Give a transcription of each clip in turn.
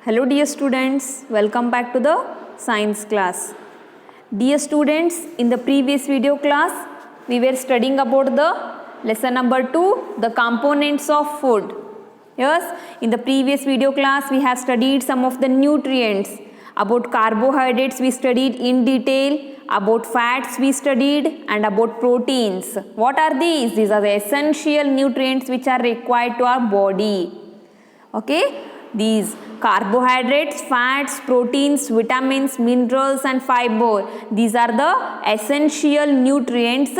Hello dear students, welcome back to the science class. Dear students, in the previous video class, we were studying about the lesson number 2, the components of food. Yes, in the previous video class, we have studied some of the nutrients. About carbohydrates, we studied in detail. About fats, we studied, and about proteins. What are these? These are the essential nutrients which are required to our body. Okay, these carbohydrates, fats, proteins, vitamins, minerals and fiber, these are the essential nutrients,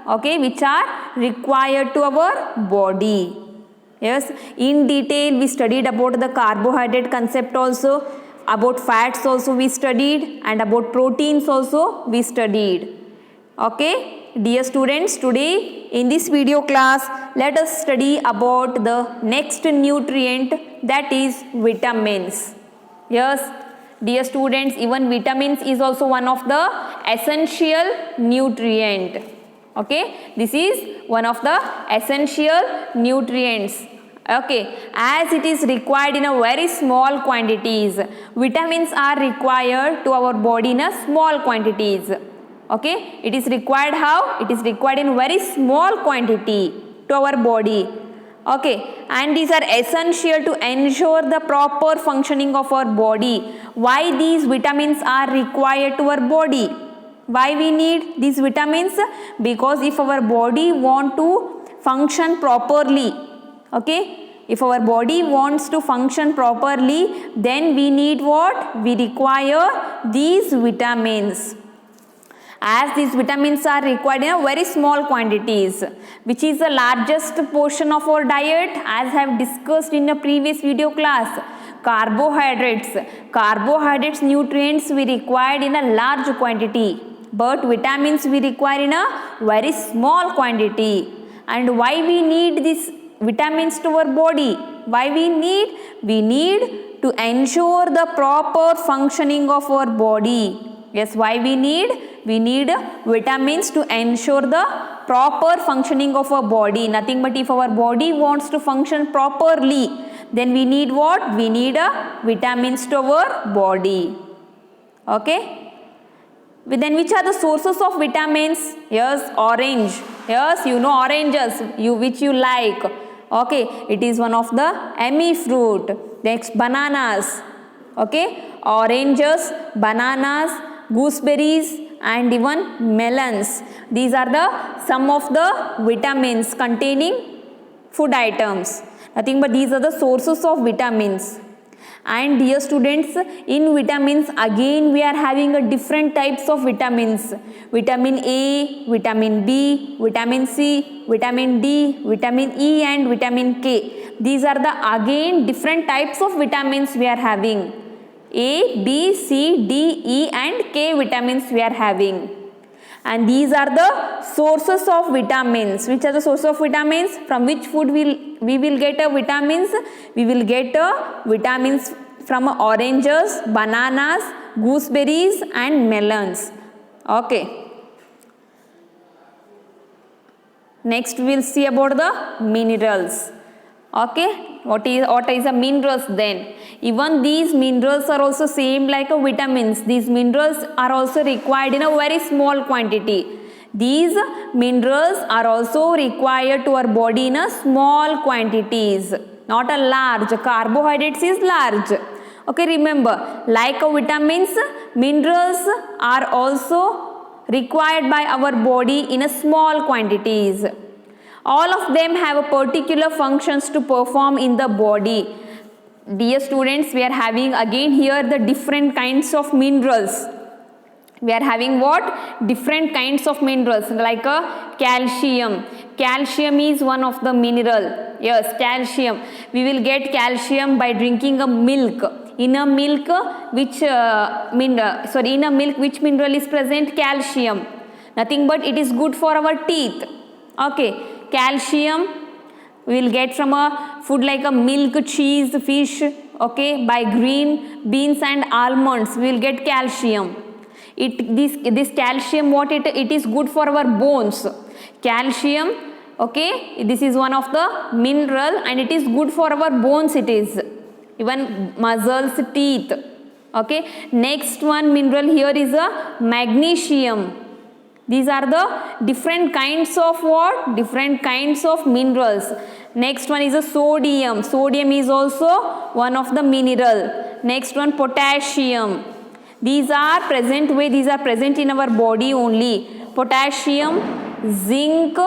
okay, which are required to our body. Yes, in detail we studied about the carbohydrate concept also, about fats also we studied, and about proteins also we studied. Okay, dear students, today in this video class, let us study about the next nutrient, that is vitamins. Yes, dear students, even vitamins is also one of the essential nutrient. Okay, this is one of the essential nutrients. Okay, as it is required in a very small quantities. Vitamins are required to our body in a small quantities. Okay, it is required how? It is required in very small quantity to our body. Okay, and these are essential to ensure the proper functioning of our body. Why these vitamins are required to our body? Why we need these vitamins? Because if our body want to function properly, okay, if our body wants to function properly, then we need what? We require these vitamins. As these vitamins are required in a very small quantities, which is the largest portion of our diet, as I have discussed in a previous video class. Carbohydrates nutrients we required in a large quantity, but vitamins we require in a very small quantity. And why we need these vitamins to our body? Why we need? We need to ensure the proper functioning of our body. Yes, why we need? We need vitamins to ensure the proper functioning of our body. Nothing but if our body wants to function properly, then we need what? We need vitamins to our body. Okay. Then which are the sources of vitamins? Yes, orange. Yes, you know oranges, which you like. Okay, it is one of the emmy fruit. Next, bananas. Okay, oranges, bananas, gooseberries and even melons. These are the some of the vitamins containing food items. Nothing but these are the sources of vitamins. And dear students, in vitamins again we are having a different types of vitamins. Vitamin A, vitamin B, vitamin C, vitamin D, vitamin E and vitamin K. These are the again different types of vitamins we are having. A, B, C, D, E and K vitamins we are having. And these are the sources of vitamins. Which are the sources of vitamins? From which food we will get vitamins? We will get vitamins from oranges, bananas, gooseberries and melons. Okay. Next we will see about the minerals. Okay, what is a minerals then? Even these minerals are also same like a vitamins. These minerals are also required in a very small quantity. These minerals are also required to our body in a small quantities, not a large. Carbohydrates is large. Okay, remember, like a vitamins, minerals are also required by our body in a small quantities. All of them have a particular functions to perform in the body. Dear students, we are having again here the different kinds of minerals. We are having what? Different kinds of minerals like a calcium. Calcium is one of the mineral. Yes, calcium. We will get calcium by drinking a milk. In a milk which mineral is present? Calcium. Nothing but it is good for our teeth. Okay. Calcium we will get from a food like a milk, cheese, fish. Okay, by green beans and almonds we will get calcium. This calcium, what it is good for our bones. Calcium, okay, this is one of the mineral and it is good for our bones. It is even muscles, teeth. Okay, next one mineral here is a magnesium. These are the different kinds of what? Different kinds of minerals. Next one is a sodium. Sodium is also one of the mineral. Next one potassium. These are present in our body only. Potassium, zinc.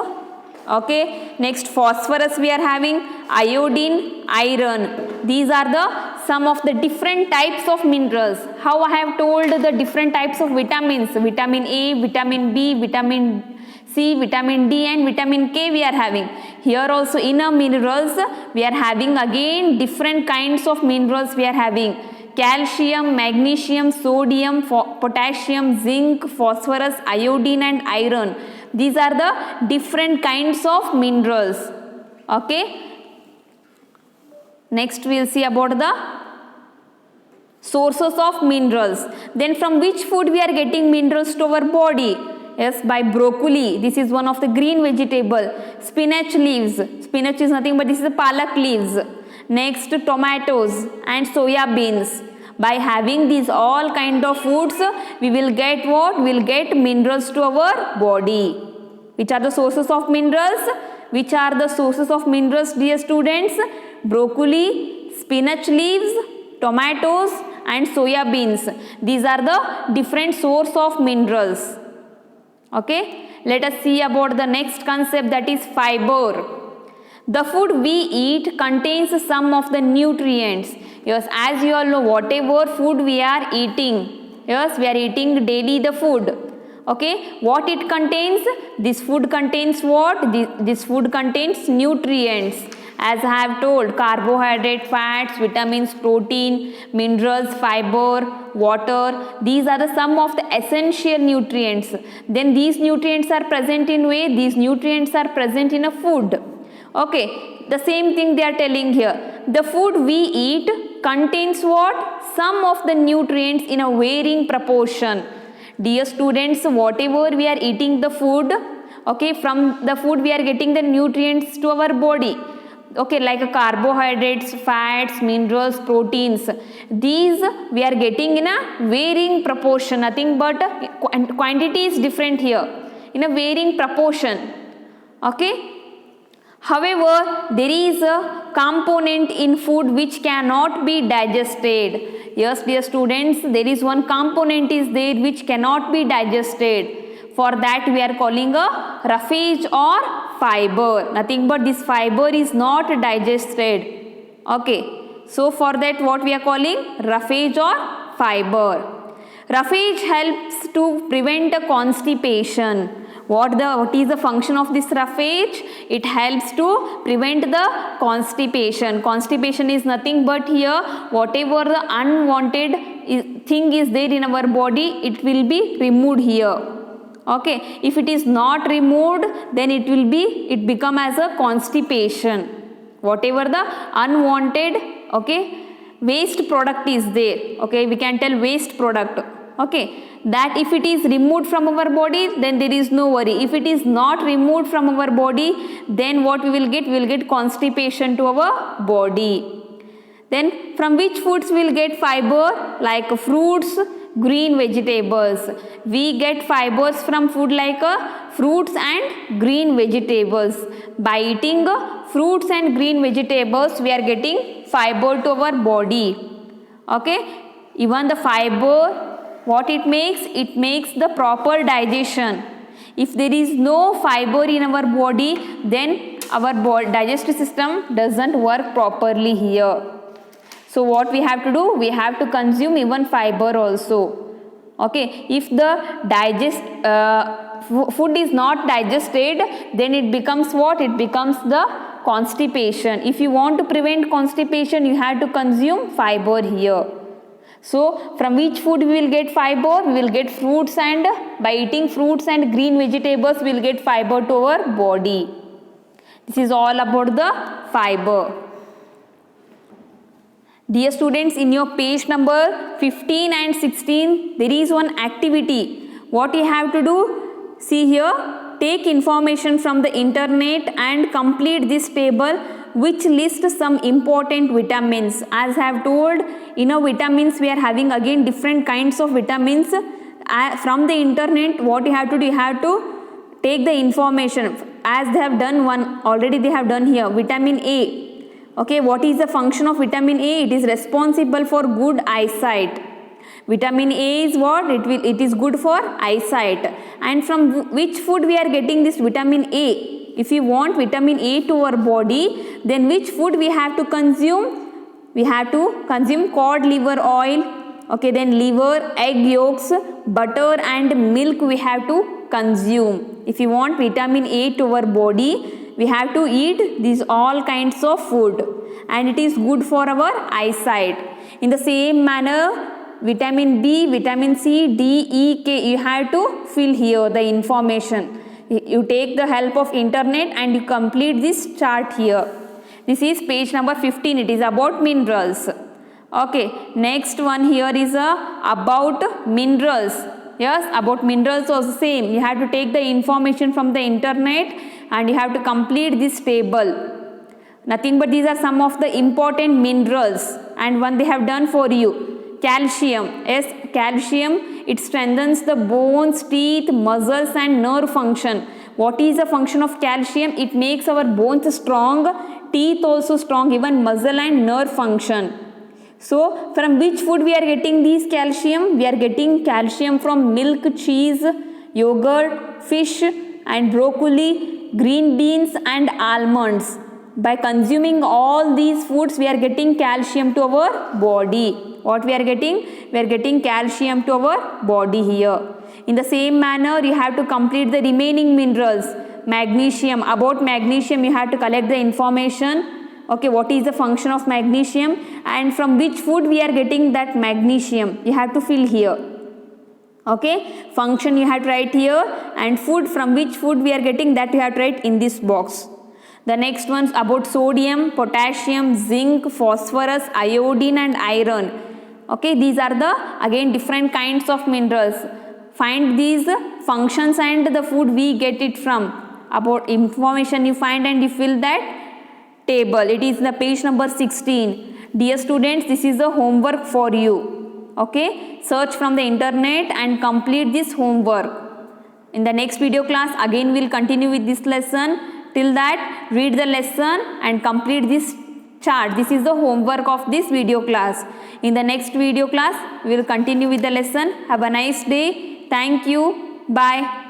Okay, next phosphorus we are having, iodine, iron. These are the some of the different types of minerals. How I have told the different types of vitamins, vitamin A, vitamin B, vitamin C, vitamin D and vitamin K we are having. Here also in our minerals we are having again different kinds of minerals we are having. Calcium, magnesium, sodium, potassium, zinc, phosphorus, iodine and iron. These are the different kinds of minerals. Okay. Next we will see about the sources of minerals. Then from which food we are getting minerals to our body? Yes, by broccoli. This is one of the green vegetable. Spinach leaves. Spinach is nothing but this is the palak leaves. Next tomatoes and soya beans. By having these all kind of foods, we will get what? We will get minerals to our body. Which are the sources of minerals? Which are the sources of minerals, dear students? Broccoli, spinach leaves, tomatoes and soya beans. These are the different source of minerals. Okay. Let us see about the next concept, that is fiber. The food we eat contains some of the nutrients. Yes, as you all know, whatever food we are eating, yes, we are eating daily the food. Okay, what it contains? This food contains what? This food contains nutrients. As I have told, carbohydrate, fats, vitamins, protein, minerals, fiber, water. These are the some of the essential nutrients. Then these nutrients are present in where? These nutrients are present in a food. Okay, the same thing they are telling here. The food we eat contains what? Some of the nutrients in a varying proportion. Dear students, whatever we are eating the food, okay, from the food we are getting the nutrients to our body. Okay, like a carbohydrates, fats, minerals, proteins. These we are getting in a varying proportion. Nothing but quantity is different here. In a varying proportion. Okay. However, there is a component in food which cannot be digested. Yes, dear students, there is one component is there which cannot be digested. For that we are calling a roughage or fiber. Nothing but this fiber is not digested. Okay. So for that what we are calling? Roughage or fiber. Roughage helps to prevent a constipation. What is the function of this roughage? It helps to prevent the constipation. Constipation is nothing but here whatever the unwanted thing is there in our body, it will be removed here. Okay, if it is not removed, then it become as a constipation. Whatever the unwanted, okay, waste product is there. Okay, we can tell waste product. Okay, that if it is removed from our body, then there is no worry. If it is not removed from our body, then what we will get? We will get constipation to our body. Then from which foods we will get fiber? Like fruits, green vegetables. We get fibers from food like fruits and green vegetables. By eating fruits and green vegetables, we are getting fiber to our body. Okay, even the fiber, what it makes? It makes the proper digestion. If there is no fiber in our body, then our digestive system doesn't work properly here. So what we have to do? We have to consume even fiber also. Okay, if the food is not digested, then it becomes what? It becomes the constipation. If you want to prevent constipation, you have to consume fiber here. So from which food we will get fiber? We will get fruits, and by eating fruits and green vegetables we will get fiber to our body. This is all about the fiber. Dear students, in your page number 15 and 16, there is one activity. What you have to do? See here, take information from the internet and complete this table which lists some important vitamins. As I have told, in our vitamins we are having again different kinds of vitamins. From the internet, what you have to do, you have to take the information as they have done one already. They have done here vitamin A. Okay, what is the function of vitamin A? It is responsible for good eyesight. Vitamin A is what? It is good for eyesight. And from which food we are getting this vitamin A? If we want vitamin A to our body, then which food we have to consume? We have to consume cod liver oil. Okay, then liver, egg yolks, butter and milk we have to consume. If you want vitamin A to our body, we have to eat these all kinds of food, and it is good for our eyesight. In the same manner, vitamin B, vitamin C, D, E, K, you have to fill here the information. You take the help of internet and you complete this chart here. This is page number 15. It is about minerals. Okay, next one here is about minerals. Yes, about minerals also same. You have to take the information from the internet and you have to complete this table. Nothing but these are some of the important minerals, and one they have done for you. Calcium. Yes, calcium, it strengthens the bones, teeth, muscles and nerve function. What is the function of calcium? It makes our bones strong, teeth also strong, even muscle and nerve function. So, from which food we are getting these calcium? We are getting calcium from milk, cheese, yogurt, fish and broccoli, green beans and almonds. By consuming all these foods, we are getting calcium to our body. What we are getting? We are getting calcium to our body here. In the same manner, you have to complete the remaining minerals. Magnesium. About magnesium, you have to collect the information. Okay, what is the function of magnesium and from which food we are getting that magnesium? You have to fill here. Okay, function you have to write here, and food, from which food we are getting, that you have to write in this box. The next one's about sodium, potassium, zinc, phosphorus, iodine and iron. Okay, these are the again different kinds of minerals. Find these functions and the food we get it from. About information you find and you fill that table. It is the page number 16. Dear students, this is the homework for you. Okay, search from the internet and complete this homework. In the next video class, again we will continue with this lesson. Till that, read the lesson and complete this chart. This is the homework of this video class. In the next video class, we will continue with the lesson. Have a nice day. Thank you. Bye.